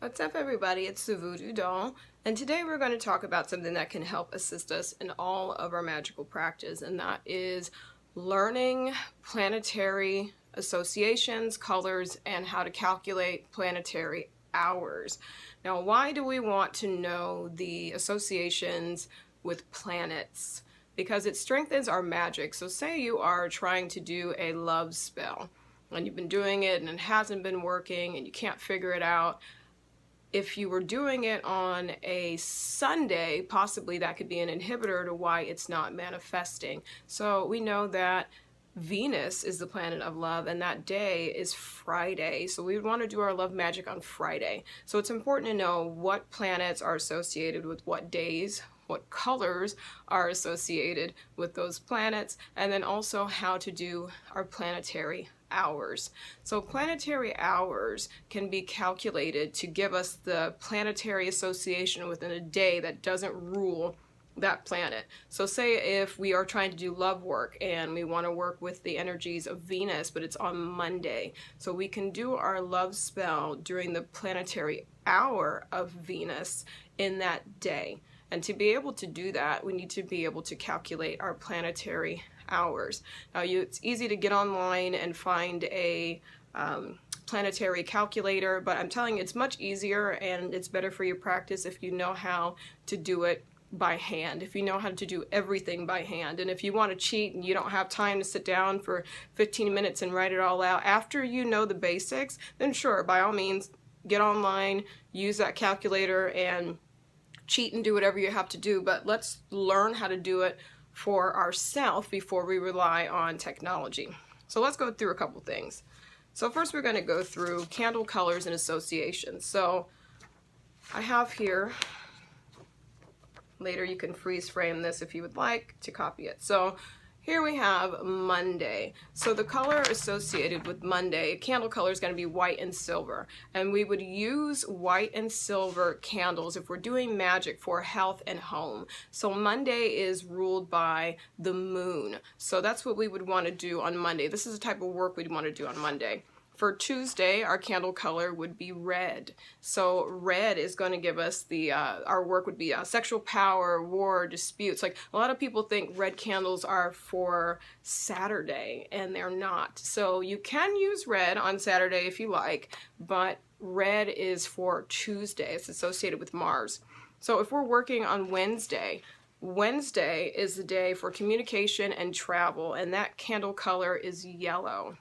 What's up, everybody? It's the Voodoo Doll, and today we're going to talk about something that can help assist us in all of our magical practice, and that is learning planetary associations, colors, and how to calculate planetary hours. Now, why do we want to know the associations with planets? Because it strengthens our magic. So say you are trying to do a love spell, and you've been doing it and it hasn't been working and you can't figure it out. If you were doing it on a Sunday, possibly that could be an inhibitor to why it's not manifesting. So we know that Venus is the planet of love, and that day is Friday. So we would want to do our love magic on Friday. So it's important to know what planets are associated with what days, what colors are associated with those planets, and then also how to do our planetary hours. So planetary hours can be calculated to give us the planetary association within a day that doesn't rule that planet. So say if we are trying to do love work and we want to work with the energies of Venus, but it's on Monday, so we can do our love spell during the planetary hour of Venus in that day. And to be able to do that, we need to be able to calculate our planetary hours. Now, it's easy to get online and find a planetary calculator, but I'm telling you, it's much easier and it's better for your practice if you know how to do it by hand, if you know how to do everything by hand. And if you want to cheat and you don't have time to sit down for 15 minutes and write it all out, after you know the basics, then sure, by all means, get online, use that calculator and cheat and do whatever you have to do, but let's learn how to do it for ourselves before we rely on technology. So let's go through a couple things. So first we're going to go through candle colors and associations. So I have here, later you can freeze frame this if you would like to copy it. So here we have Monday. So the color associated with Monday, candle color, is going to be white and silver. And we would use white and silver candles if we're doing magic for health and home. So Monday is ruled by the moon. So that's what we would want to do on Monday. This is the type of work we'd want to do on Monday. For Tuesday, our candle color would be red. So red is going to give us the, our work would be sexual power, war, disputes. Like a lot of people think red candles are for Saturday, and they're not. So you can use red on Saturday if you like, but red is for Tuesday. It's associated with Mars. So if we're working on Wednesday, Wednesday is the day for communication and travel, and that candle color is yellow.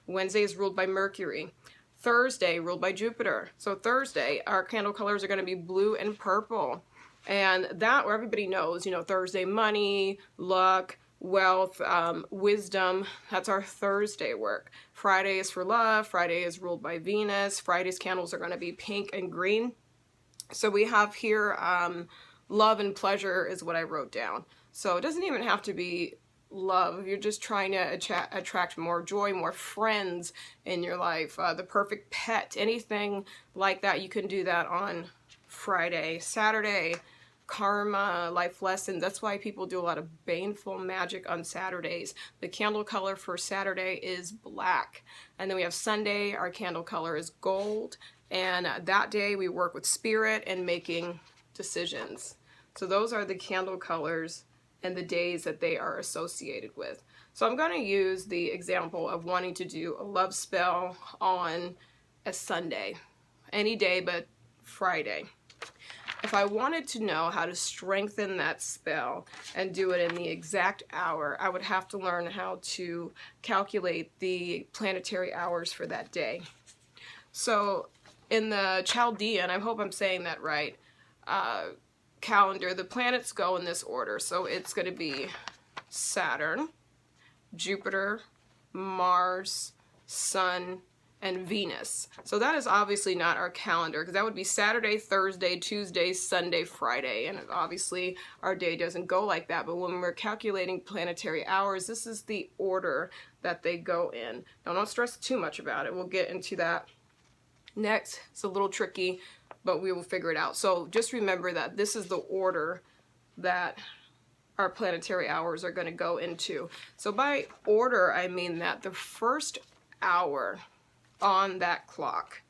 Wednesday is ruled by Mercury. Thursday ruled by Jupiter. So Thursday, our candle colors are going to be blue and purple. And that, where everybody knows, you know, Thursday, money, luck, wealth, wisdom, that's our Thursday work. Friday is for love. Friday is ruled by Venus. Friday's candles are going to be pink and green. So we have here love and pleasure is what I wrote down. So it doesn't even have to be love. If you're just trying to attract more joy, more friends in your life, the perfect pet, anything like that, you can do that on Friday. Saturday, karma, life lessons. That's why people do a lot of baneful magic on Saturdays. The candle color for Saturday is black. And then we have Sunday, our candle color is gold. And that day we work with spirit and making decisions. So those are the candle colors and the days that they are associated with. So I'm going to use the example of wanting to do a love spell on a Sunday, any day but Friday. If I wanted to know how to strengthen that spell and do it in the exact hour, I would have to learn how to calculate the planetary hours for that day. So in the Chaldean, I hope I'm saying that right, calendar, the planets go in this order. So it's going to be Saturn, Jupiter, Mars, Sun, and Venus. So that is obviously not our calendar, because that would be Saturday, Thursday, Tuesday, Sunday, Friday, and obviously our day doesn't go like that. But when we're calculating planetary hours, this is the order that they go in. Now, don't stress too much about it. We'll get into that next. It's a little tricky, but we will figure it out. So just remember that this is the order that our planetary hours are going to go into. So by order, I mean that the first hour on that clock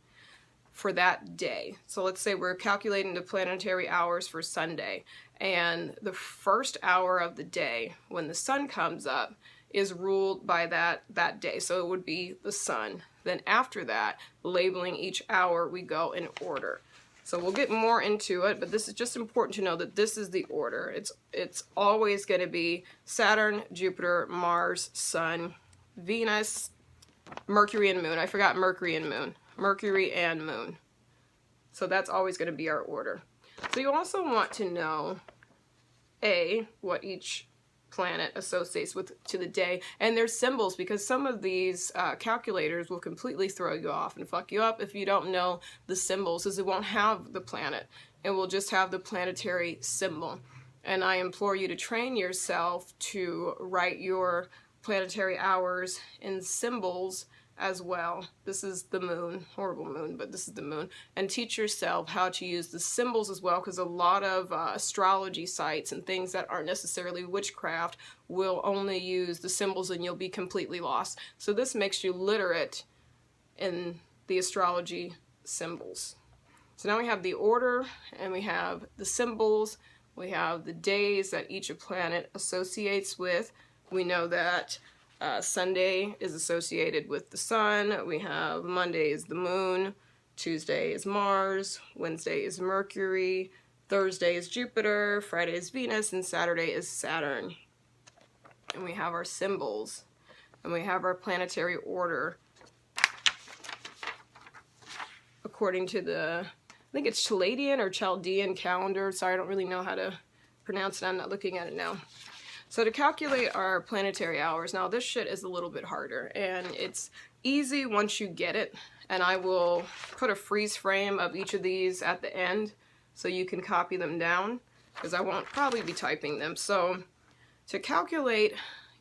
for that day. So let's say we're calculating the planetary hours for Sunday, and the first hour of the day when the sun comes up is ruled by that day. So it would be the sun. Then after that, labeling each hour, we go in order. So we'll get more into it, but this is just important to know that this is the order. It's always going to be Saturn, Jupiter, Mars, Sun, Venus, Mercury, and Moon. I forgot Mercury and Moon. Mercury and Moon. So that's always going to be our order. So you also want to know, what each planet associates with to the day, and their symbols, because some of these calculators will completely throw you off and fuck you up if you don't know the symbols, as it won't have the planet. It will just have the planetary symbol. And I implore you to train yourself to write your planetary hours in symbols as well. This is the moon, horrible moon, but this is the moon. And teach yourself how to use the symbols as well, because a lot of astrology sites and things that aren't necessarily witchcraft will only use the symbols, and you'll be completely lost. So this makes you literate in the astrology symbols. So now we have the order, and we have the symbols, we have the days that each planet associates with. We know that Sunday is associated with the sun. We have Monday is the moon, Tuesday is Mars, Wednesday is Mercury, Thursday is Jupiter, Friday is Venus, and Saturday is Saturn. And we have our symbols, and we have our planetary order according to the, I think it's Chaldean or Chaldean calendar. Sorry, I don't really know how to pronounce it. I'm not looking at it now. So to calculate our planetary hours, now this shit is a little bit harder, and it's easy once you get it, and I will put a freeze frame of each of these at the end so you can copy them down, because I won't probably be typing them. So to calculate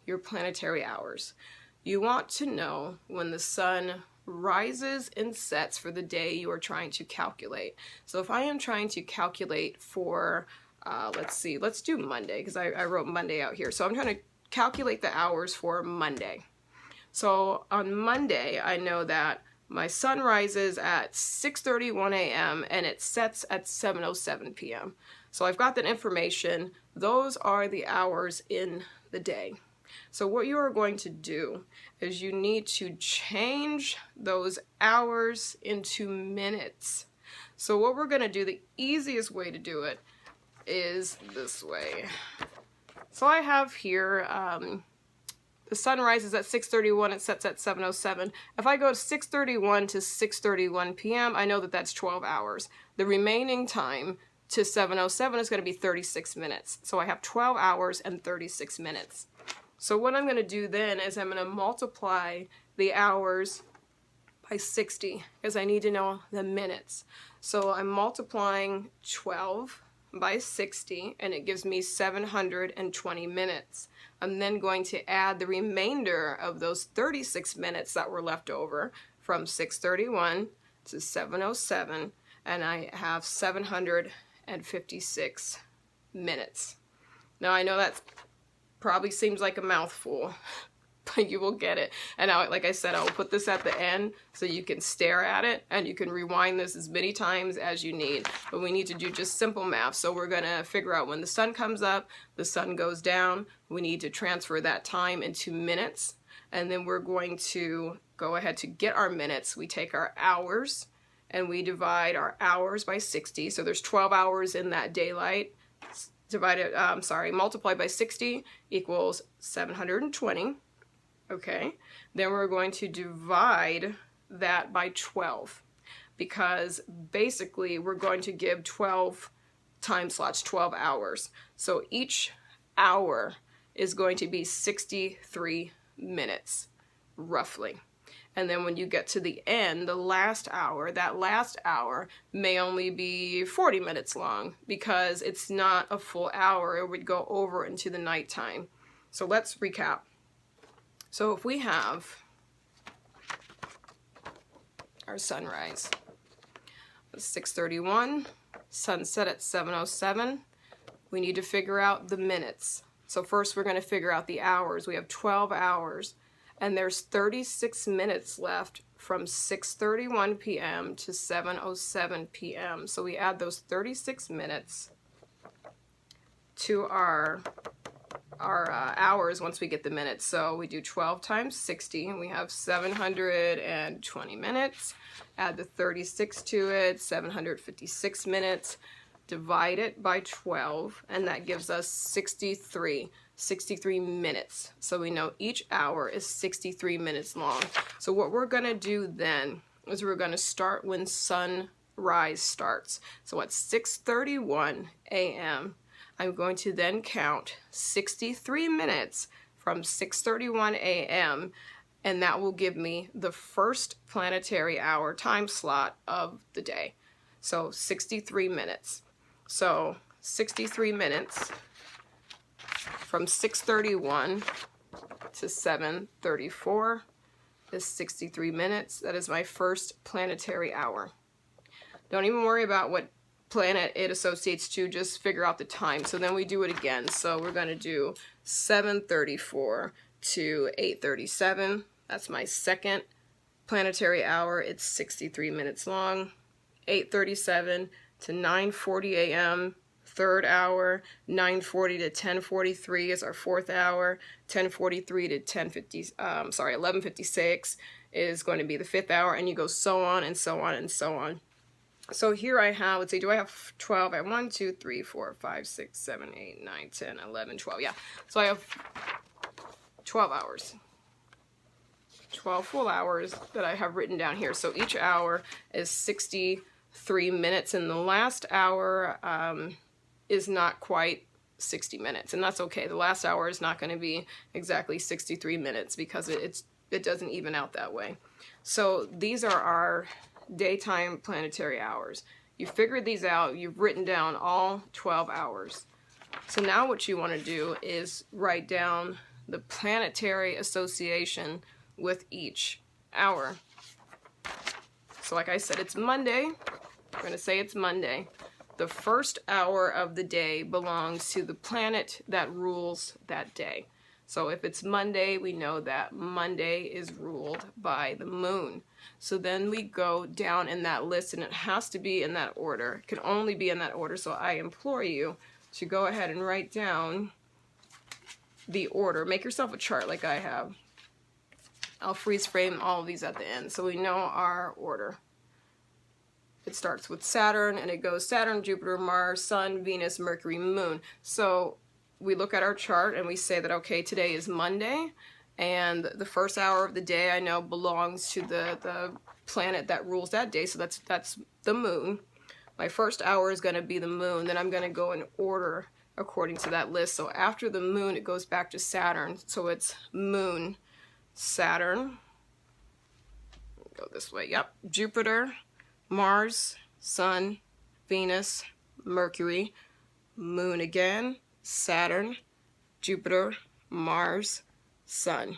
your planetary hours, you want to know when the sun rises and sets for the day you are trying to calculate. So if I am trying to calculate for let's see, let's do Monday, because I wrote Monday out here. So I'm trying to calculate the hours for Monday. So on Monday, I know that my sun rises at 6:31 a.m. and it sets at 7:07 p.m. So I've got that information. Those are the hours in the day. So what you are going to do is you need to change those hours into minutes. So what we're going to do, the easiest way to do it is this way. So I have here, the sun rises at 6:31, it sets at 7:07. If I go to 6:31 to 6:31 p.m., I know that that's 12 hours. The remaining time to 7:07 is going to be 36 minutes. So I have 12 hours and 36 minutes. So what I'm going to do then is I'm going to multiply the hours by 60, because I need to know the minutes. So I'm multiplying 12 by 60, and it gives me 720 minutes. I'm then going to add the remainder of those 36 minutes that were left over from 6:31 to 7:07, and I have 756 minutes. Now I know that probably seems like a mouthful, but you will get it. And I, like I said, I will put this at the end so you can stare at it, and you can rewind this as many times as you need. But we need to do just simple math. So we're going to figure out when the sun comes up, the sun goes down. We need to transfer that time into minutes. And then we're going to go ahead to get our minutes. We take our hours and we divide our hours by 60. So there's 12 hours in that daylight. Multiplied by 60 equals 720. Okay, then we're going to divide that by 12, because basically we're going to give 12 time slots, 12 hours. So each hour is going to be 63 minutes, roughly. And then when you get to the end, the last hour, that last hour may only be 40 minutes long, because it's not a full hour. It would go over into the nighttime. So let's recap. So if we have our sunrise, 6:31, sunset at 7:07, we need to figure out the minutes. So first we're going to figure out the hours. We have 12 hours, and there's 36 minutes left from 6:31 p.m. to 7:07 p.m. So we add those 36 minutes to our hours once we get the minutes. So we do 12 times 60, and we have 720 minutes. Add the 36 to it, 756 minutes. Divide it by 12, and that gives us 63 minutes. So we know each hour is 63 minutes long. So what we're going to do then is we're going to start when sunrise starts. So at 6:31 a.m., I'm going to then count 63 minutes from 6:31 a.m., and that will give me the first planetary hour time slot of the day. So 63 minutes. So 63 minutes from 6:31 to 7:34 is 63 minutes. That is my first planetary hour. Don't even worry about what planet it associates to, just figure out the time. So then we do it again. So we're going to do 7:34 to 8:37. That's my second planetary hour. It's 63 minutes long. 8:37 to 9:40 a.m. third hour. 9:40 to 10:43 is our fourth hour. 10:43 to 11:56 is going to be the fifth hour, and you go so on and so on and so on. So here I have, let's see, do I have 12? I have 1, 2, 3, 4, 5, 6, 7, 8, 9, 10, 11, 12. Yeah, so I have 12 hours. 12 full hours that I have written down here. So each hour is 63 minutes, and the last hour is not quite 60 minutes, and that's okay. The last hour is not going to be exactly 63 minutes because it doesn't even out that way. So these are our daytime planetary hours. You figured these out, you've written down all 12 hours. So now what you want to do is write down the planetary association with each hour. So like I said, it's Monday. We're going to say it's Monday. The first hour of the day belongs to the planet that rules that day. So if it's Monday, we know that Monday is ruled by the moon. So then we go down in that list, and it has to be in that order. It can only be in that order. So I implore you to go ahead and write down the order. Make yourself a chart like I have. I'll freeze frame all of these at the end so we know our order. It starts with Saturn, and it goes Saturn, Jupiter, Mars, Sun, Venus, Mercury, Moon. So we look at our chart and we say that, okay, today is Monday, and the first hour of the day I know belongs to the planet that rules that day, so that's the moon. My first hour is going to be the moon. Then I'm going to go in order according to that list. So after the moon, it goes back to Saturn. So it's moon, Saturn, go this way, yep, Jupiter, Mars, Sun, Venus, Mercury, Moon again, Saturn, Jupiter, Mars, Sun.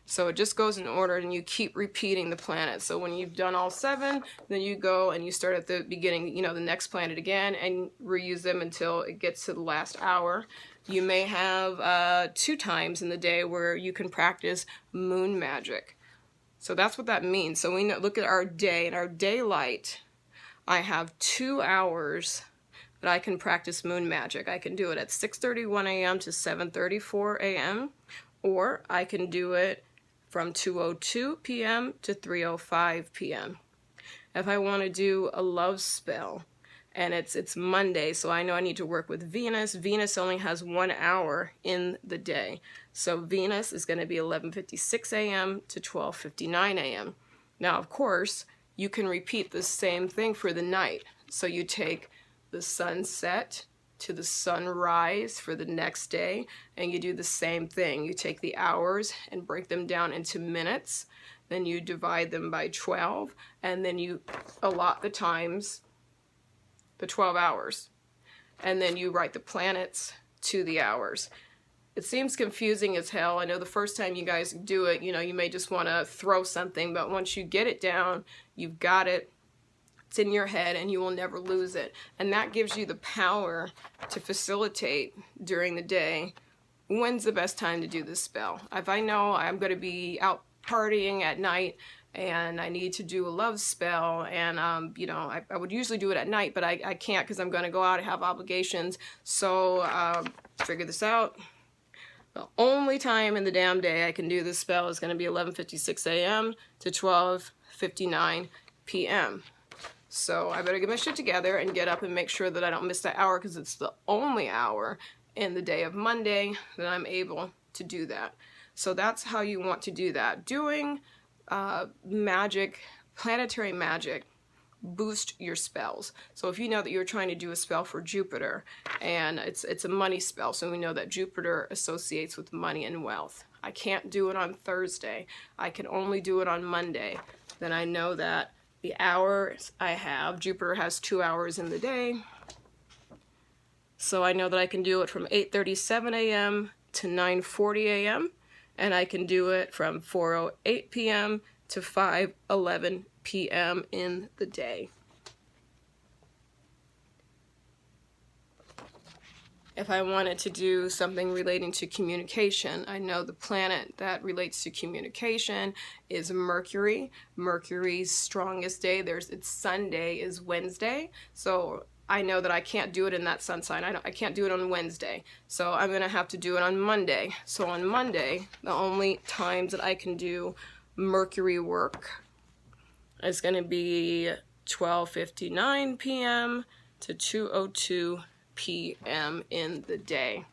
So it just goes in order, and you keep repeating the planets. So when you've done all 7, then you go and you start at the beginning, you know, the next planet again, and reuse them until it gets to the last hour. You may have 2 times in the day where you can practice moon magic. So that's what that means. So we look at our day, and our daylight, I have 2 hours that I can practice moon magic. I can do it at 6:31 a.m. to 7:34 a.m., or I can do it from 2:02 p.m. to 3:05 p.m. If I want to do a love spell, and it's Monday, so I know I need to work with Venus. Venus only has 1 hour in the day. So Venus is going to be 11:56 a.m. to 12:59 a.m. Now, of course, you can repeat the same thing for the night. So you take the sunset to the sunrise for the next day, and you do the same thing. You take the hours and break them down into minutes, then you divide them by 12, and then you allot the times, the 12 hours, and then you write the planets to the hours. It seems confusing as hell. I know the first time you guys do it, you know, you may just want to throw something, but once you get it down, you've got it. It's in your head, and you will never lose it. And that gives you the power to facilitate during the day. When's the best time to do this spell? If I know I'm going to be out partying at night, and I need to do a love spell, and you know, I would usually do it at night, but I can't because I'm going to go out and have obligations. So figure this out. The only time in the damn day I can do this spell is going to be 11:56 a.m. to 12:59 p.m. So I better get my shit together and get up and make sure that I don't miss that hour, because it's the only hour in the day of Monday that I'm able to do that. So that's how you want to do that. Doing magic, planetary magic, boost your spells. So if you know that you're trying to do a spell for Jupiter, and it's a money spell, so we know that Jupiter associates with money and wealth. I can't do it on Thursday. I can only do it on Monday. Then I know that the hours I have, Jupiter has 2 hours in the day, so I know that I can do it from 8:37 a.m. to 9:40 a.m. and I can do it from 4:08 p.m. to 5:11 p.m. in the day. If I wanted to do something relating to communication, I know the planet that relates to communication is Mercury. Mercury's strongest day, it's Sunday, is Wednesday. So I know that I can't do it in that sun sign. I can't do it on Wednesday. So I'm going to have to do it on Monday. So on Monday, the only times that I can do Mercury work is going to be 12:59 p.m. to 2:02 p.m. in the day.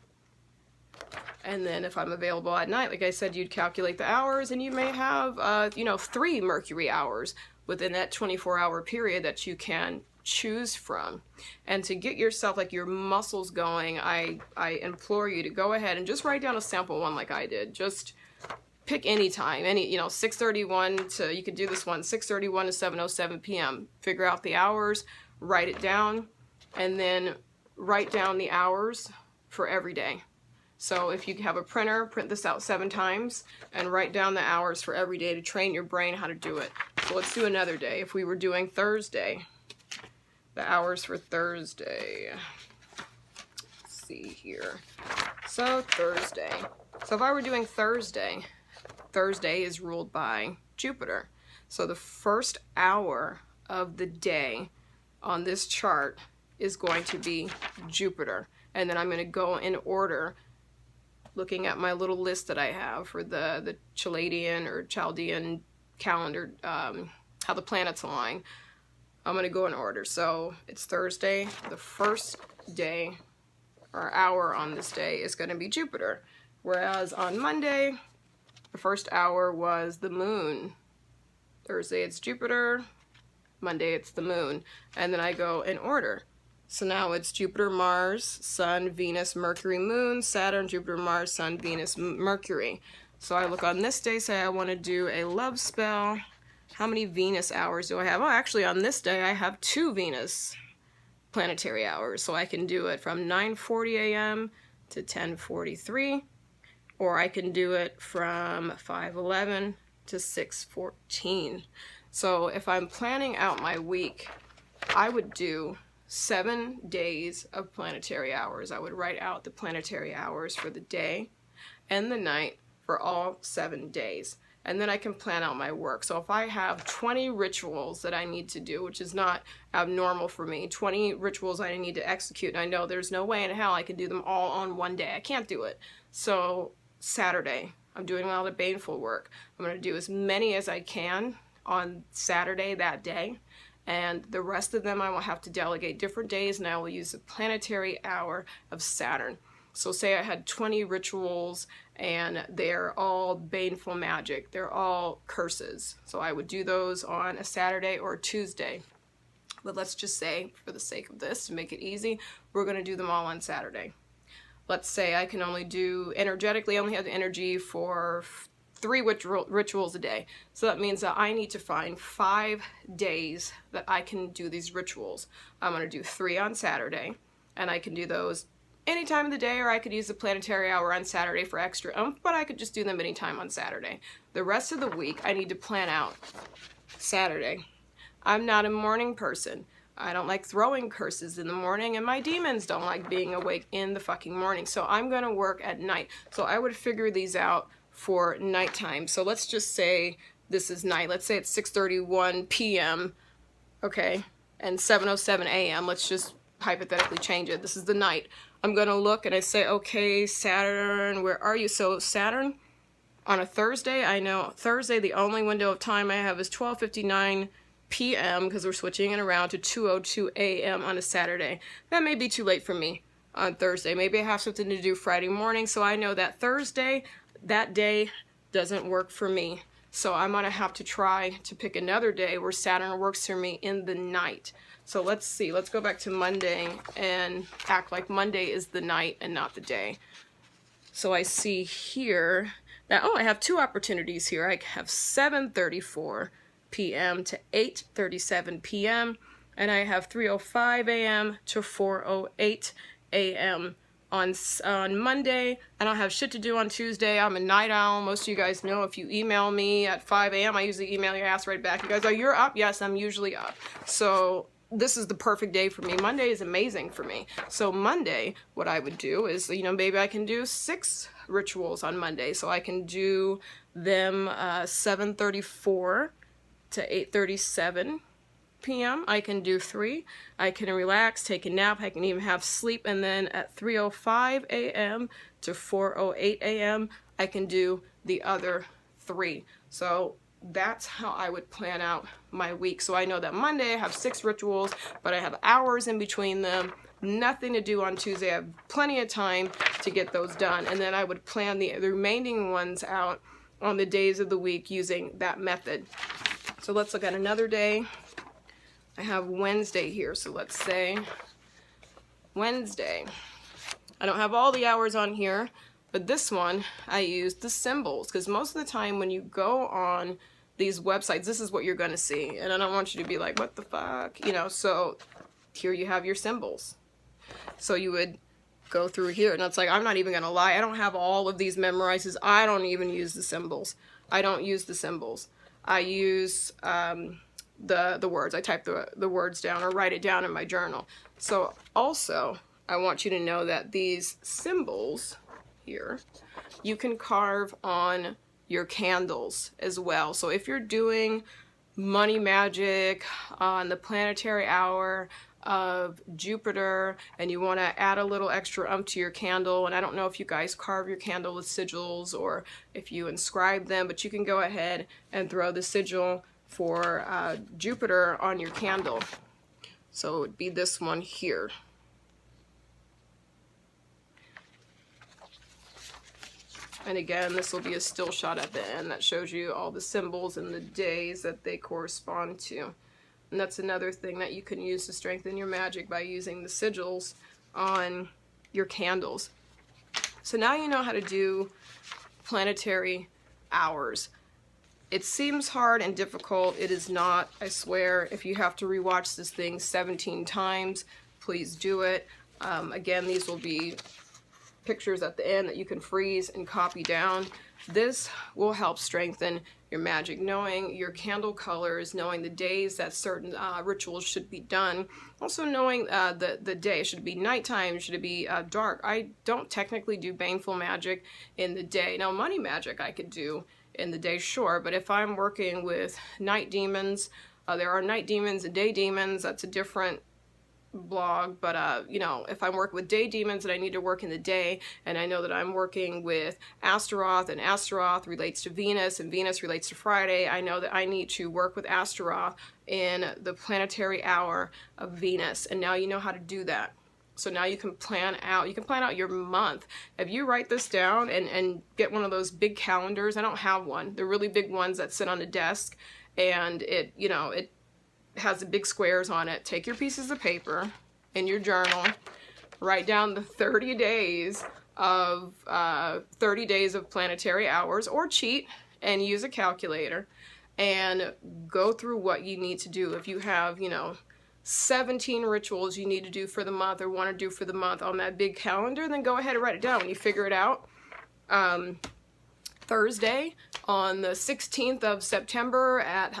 And then if I'm available at night, like I said, you'd calculate the hours, and you may have, you know, 3 Mercury hours within that 24-hour period that you can choose from. And to get yourself, like, your muscles going, I implore you to go ahead and just write down a sample one like I did. Just pick any time, you know, 6:31 to, you could do this one, 6:31 to 7:07 p.m. Figure out the hours, write it down, and then write down the hours for every day. So if you have a printer, print this out 7 times and write down the hours for every day to train your brain how to do it. So let's do another day. If we were doing Thursday, the hours for Thursday, let's see here. So Thursday. So if I were doing Thursday, Thursday is ruled by Jupiter. So the first hour of the day on this chart is going to be Jupiter. And then I'm going to go in order, looking at my little list that I have for the Chaldean or Chaldean calendar, how the planets align. I'm going to go in order. So it's Thursday. The first day or hour on this day is going to be Jupiter. Whereas on Monday, the first hour was the moon. Thursday it's Jupiter. Monday it's the moon. And then I go in order. So now it's Jupiter, Mars, Sun, Venus, Mercury, Moon, Saturn, Jupiter, Mars, Sun, Venus, Mercury. So I look on this day, say I want to do a love spell. How many Venus hours do I have? Oh, actually on this day I have 2 Venus planetary hours. So I can do it from 9:40 a.m. to 10:43. Or I can do it from 5:11 to 6:14. So if I'm planning out my week, I would do 7 days of planetary hours. I would write out the planetary hours for the day and the night for all 7 days. And then I can plan out my work. So if I have 20 rituals that I need to do, which is not abnormal for me, 20 rituals I need to execute, and I know there's no way in hell I can do them all on one day. I can't do it. So Saturday, I'm doing a lot of baneful work. I'm going to do as many as I can on Saturday that day. And the rest of them I will have to delegate different days, and I will use the planetary hour of Saturn. So say I had 20 rituals and they're all baneful magic. They're all curses. So I would do those on a Saturday or a Tuesday. But let's just say, for the sake of this, to make it easy, we're going to do them all on Saturday. Let's say I can only do, energetically, only have the energy for 3 rituals a day. So that means that I need to find 5 days that I can do these rituals. I'm going to do 3 on Saturday, and I can do those any time of the day, or I could use the planetary hour on Saturday for extra oomph, but I could just do them anytime on Saturday. The rest of the week, I need to plan out Saturday. I'm not a morning person. I don't like throwing curses in the morning, and my demons don't like being awake in the fucking morning. So I'm going to work at night. So I would figure these out for nighttime. So let's just say this is night. Let's say it's 6:31 p.m. okay, and 7:07 a.m. Let's just hypothetically change it. This is the night. I'm gonna look and I say, okay, Saturn, where are you? So Saturn on a Thursday, I know Thursday the only window of time I have is 12:59 p.m. because we're switching it around to 2:02 a.m. on a Saturday. That may be too late for me on Thursday. Maybe I have something to do Friday morning, so I know that Thursday, that day doesn't work for me. So I'm gonna have to try to pick another day where Saturn works for me in the night. So let's see, let's go back to Monday and act like Monday is the night and not the day. So I see here that, oh, I have two opportunities here. I have 7:34 p.m. to 8:37 p.m. and I have 3:05 a.m. to 4:08 a.m. on Monday. I don't have shit to do on Tuesday. I'm a night owl. Most of you guys know if you email me at 5 a.m. I usually email your ass right back. You guys are, you're up? Yes, I'm usually up. So this is the perfect day for me. Monday is amazing for me. So Monday, what I would do is, you know, maybe I can do 6 rituals on Monday. So I can do them 7:34 to 8:37 p.m. I can do 3. I can relax, take a nap. I can even have sleep. And then at 3:05 a.m. to 4:08 a.m. I can do the other 3. So that's how I would plan out my week. So I know that Monday I have 6 rituals, but I have hours in between them. Nothing to do on Tuesday. I have plenty of time to get those done. And then I would plan the remaining ones out on the days of the week using that method. So let's look at another day. I have Wednesday here. So let's say Wednesday. I don't have all the hours on here, but this one I use the symbols, because most of the time when you go on these websites, this is what you're going to see. And I don't want you to be like, what the fuck? You know, so here you have your symbols. So you would go through here, and it's like, I'm not even going to lie. I don't have all of these memorized. I don't even use the symbols. I don't use the symbols. I use the words. I type the words down or write it down in my journal. So also, I want you to know that these symbols here, you can carve on your candles as well. So if you're doing money magic on the planetary hour of Jupiter and you want to add a little extra umph to your candle, and I don't know if you guys carve your candle with sigils or if you inscribe them, but you can go ahead and throw the sigil for Jupiter on your candle. So it would be this one here. And again, this will be a still shot at the end that shows you all the symbols and the days that they correspond to. And that's another thing that you can use to strengthen your magic, by using the sigils on your candles. So now you know how to do planetary hours. It seems hard and difficult. It is not, I swear. If you have to rewatch this thing 17 times, please do it. Again, these will be pictures at the end that you can freeze and copy down. This will help strengthen your magic, knowing your candle colors, knowing the days that certain rituals should be done, also knowing the day. Should it be nighttime? Should it be dark? I don't technically do baneful magic in the day. Now, money magic I could do in the day, sure, but if I'm working with night demons, there are night demons and day demons. That's a different blog, but you know, if I'm working with day demons and I need to work in the day, and I know that I'm working with Astaroth, and Astaroth relates to Venus and Venus relates to Friday, I know that I need to work with Astaroth in the planetary hour of Venus, and now you know how to do that. So now you can plan out your month. If you write this down and get one of those big calendars, I don't have one, the really big ones that sit on the desk, and it, you know, it has the big squares on it. Take your pieces of paper in your journal, write down the 30 days of planetary hours, or cheat and use a calculator and go through what you need to do. If you have, you know, 17 rituals you need to do for the month or want to do for the month on that big calendar, then go ahead and write it down. When you figure it out, Thursday on the 16th of September at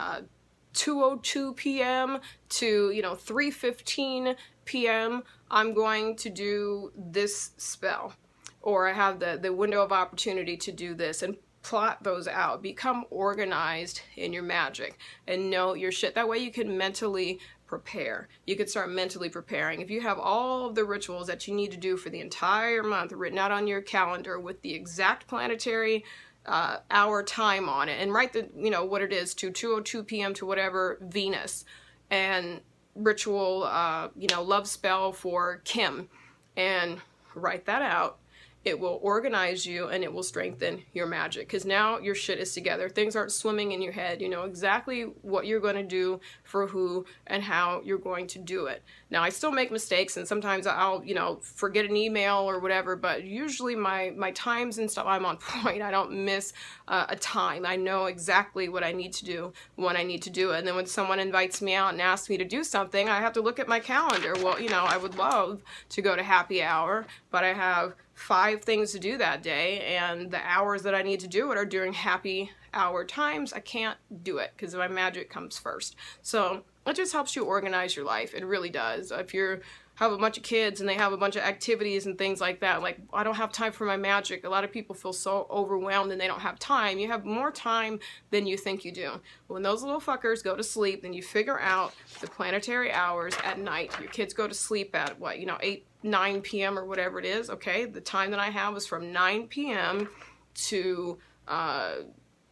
2:02 p.m. to, you know, 3:15 p.m. I'm going to do this spell, or I have the window of opportunity to do this, and plot those out, become organized in your magic, and know your shit. That way you can mentally prepare. You can start mentally preparing. If you have all of the rituals that you need to do for the entire month written out on your calendar with the exact planetary hour time on it, and write the, you know, what it is to 2:02 p.m. to whatever Venus, and ritual, you know, love spell for Kim, and write that out. It will organize you and it will strengthen your magic, because now your shit is together. Things aren't swimming in your head. You know exactly what you're going to do for who and how you're going to do it. Now, I still make mistakes, and sometimes I'll, you know, forget an email or whatever, but usually my times and stuff, I'm on point. I don't miss a time. I know exactly what I need to do when I need to do it. And then when someone invites me out and asks me to do something, I have to look at my calendar. Well, you know, I would love to go to happy hour, but I have 5 things to do that day, and the hours that I need to do it are during happy hour times. I can't do it because my magic comes first. So it just helps you organize your life. It really does. If you have a bunch of kids and they have a bunch of activities and things like that, like, I don't have time for my magic. A lot of people feel so overwhelmed and they don't have time. You have more time than you think you do. When those little fuckers go to sleep, then you figure out the planetary hours at night. Your kids go to sleep at what, you know, 9 p.m. or whatever it is. Okay, the time that I have is from 9 p.m. to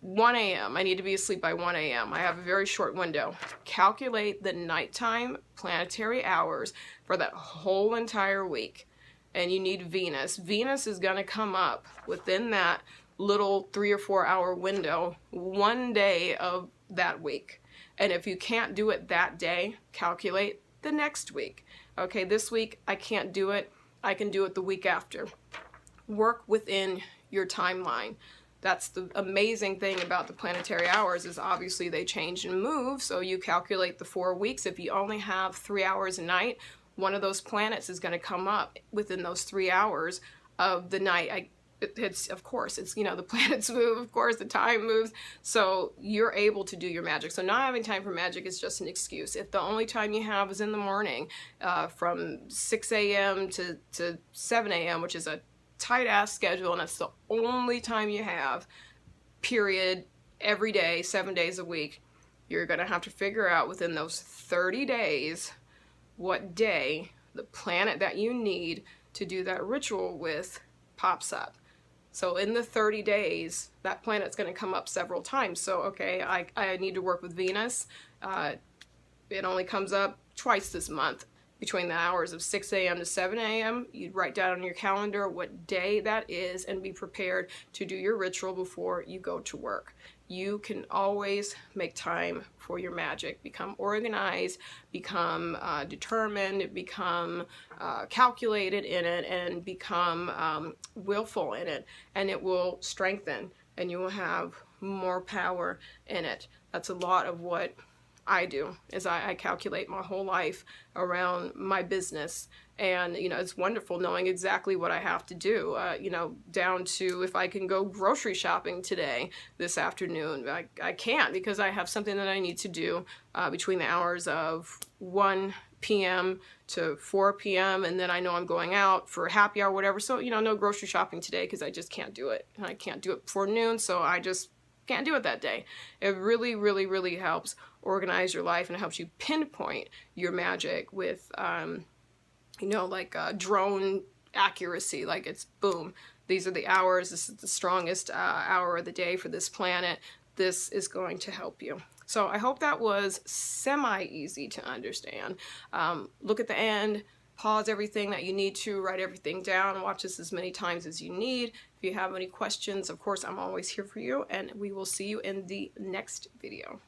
1 a.m. I need to be asleep by 1 a.m. I have a very short window. Calculate the nighttime planetary hours for that whole entire week. And you need Venus. Venus is going to come up within that little 3 or 4 hour window one day of that week. And if you can't do it that day, calculate the next week. Okay, this week I can't do it. I can do it the week after. Work within your timeline. That's the amazing thing about the planetary hours, is obviously they change and move. So you calculate the 4 weeks. If you only have 3 hours a night, one of those planets is going to come up within those 3 hours of the night. It's, of course, it's, you know, the planets move, of course, the time moves, so you're able to do your magic. So not having time for magic is just an excuse. If the only time you have is in the morning, from 6 a.m. to 7 a.m., which is a tight-ass schedule, and that's the only time you have, period, every day, 7 days a week, you're going to have to figure out within those 30 days what day the planet that you need to do that ritual with pops up. So in the 30 days, that planet's going to come up several times. So, okay, I need to work with Venus. It only comes up twice this month between the hours of 6 a.m. to 7 a.m. You'd write down on your calendar what day that is and be prepared to do your ritual before you go to work. You can always make time for your magic. Become organized, become determined, become calculated in it, and become willful in it. And it will strengthen, and you will have more power in it. That's a lot of what I do, is I calculate my whole life around my business. And, you know, it's wonderful knowing exactly what I have to do, you know, down to if I can go grocery shopping today, this afternoon. I can't, because I have something that I need to do between the hours of 1 p.m. to 4 p.m. And then I know I'm going out for happy hour, whatever. So, you know, no grocery shopping today because I just can't do it. And I can't do it before noon, so I just can't do it that day. It really, really, really helps organize your life, and it helps you pinpoint your magic with, you know, like drone accuracy. Like, it's boom, these are the hours, this is the strongest hour of the day for this planet. This is going to help you. So I hope that was semi-easy to understand. Look at the end, pause everything that you need to, write everything down, watch this as many times as you need. If you have any questions, of course, I'm always here for you, and we will see you in the next video.